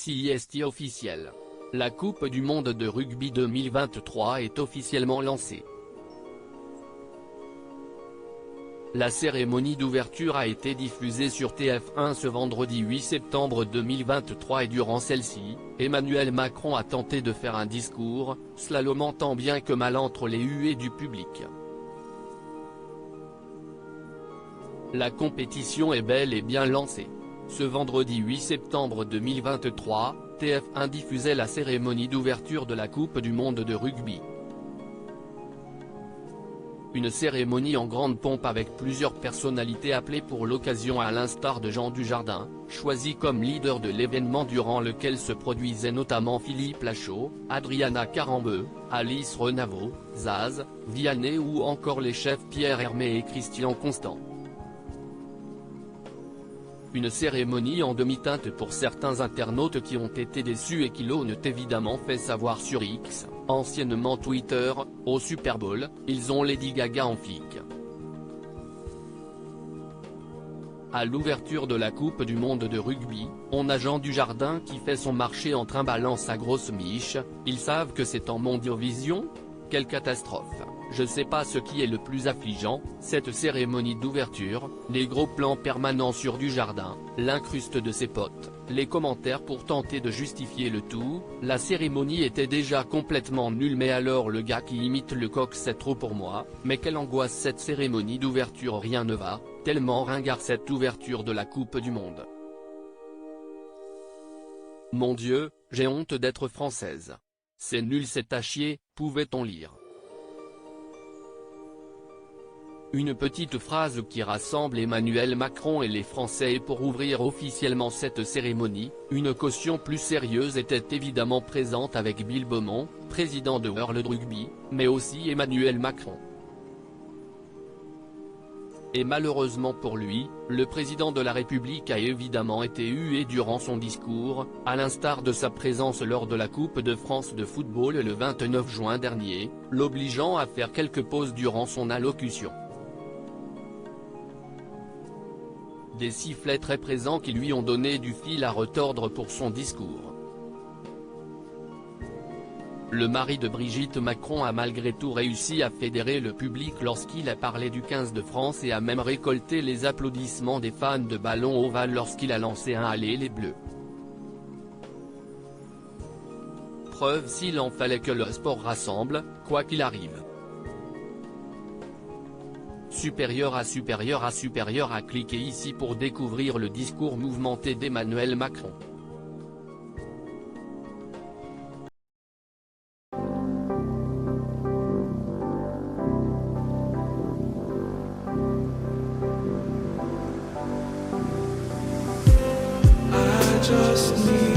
C'est officiel. La Coupe du monde de rugby 2023 est officiellement lancée. La cérémonie d'ouverture a été diffusée sur TF1 ce vendredi 8 septembre 2023 et durant celle-ci, Emmanuel Macron a tenté de faire un discours, slalomant tant bien que mal entre les huées du public. La compétition est bel et bien lancée. Ce vendredi 8 septembre 2023, TF1 diffusait la cérémonie d'ouverture de la Coupe du monde de rugby. Une cérémonie en grande pompe avec plusieurs personnalités appelées pour l'occasion à l'instar de Jean Dujardin, choisi comme leader de l'événement durant lequel se produisaient notamment Philippe Lachaud, Adriana Carambeu, Alice Renavo, Zaz, Vianney ou encore les chefs Pierre Hermé et Christian Constant. Une cérémonie en demi-teinte pour certains internautes qui ont été déçus et qui l'ont évidemment fait savoir sur X, anciennement Twitter. Au Super Bowl, ils ont Lady Gaga en flic. À l'ouverture de la Coupe du monde de rugby, on a Jean Dujardin qui fait son marché en trimballant sa grosse miche. Ils savent que c'est en Mondiovision ? Quelle catastrophe. Je sais pas ce qui est le plus affligeant, cette cérémonie d'ouverture, les gros plans permanents sur Dujardin, l'incruste de ses potes, les commentaires pour tenter de justifier le tout. La cérémonie était déjà complètement nulle, mais alors le gars qui imite le coq, c'est trop pour moi. Mais quelle angoisse cette cérémonie d'ouverture, rien ne va, tellement ringard cette ouverture de la Coupe du monde. Mon Dieu, j'ai honte d'être française. C'est nul, c'est à chier, pouvait-on lire. Une petite phrase qui rassemble Emmanuel Macron et les Français, et pour ouvrir officiellement cette cérémonie, une caution plus sérieuse était évidemment présente avec Bill Beaumont, président de World Rugby, mais aussi Emmanuel Macron. Et malheureusement pour lui, le président de la République a évidemment été hué durant son discours, à l'instar de sa présence lors de la Coupe de France de football le 29 juin dernier, l'obligeant à faire quelques pauses durant son allocution. Des sifflets très présents qui lui ont donné du fil à retordre pour son discours. Le mari de Brigitte Macron a malgré tout réussi à fédérer le public lorsqu'il a parlé du 15 de France et a même récolté les applaudissements des fans de ballon ovale lorsqu'il a lancé un Allez les Bleus. Preuve s'il en fallait que le sport rassemble, quoi qu'il arrive. Supérieur à cliquez ici pour découvrir le discours mouvementé d'Emmanuel Macron. I just need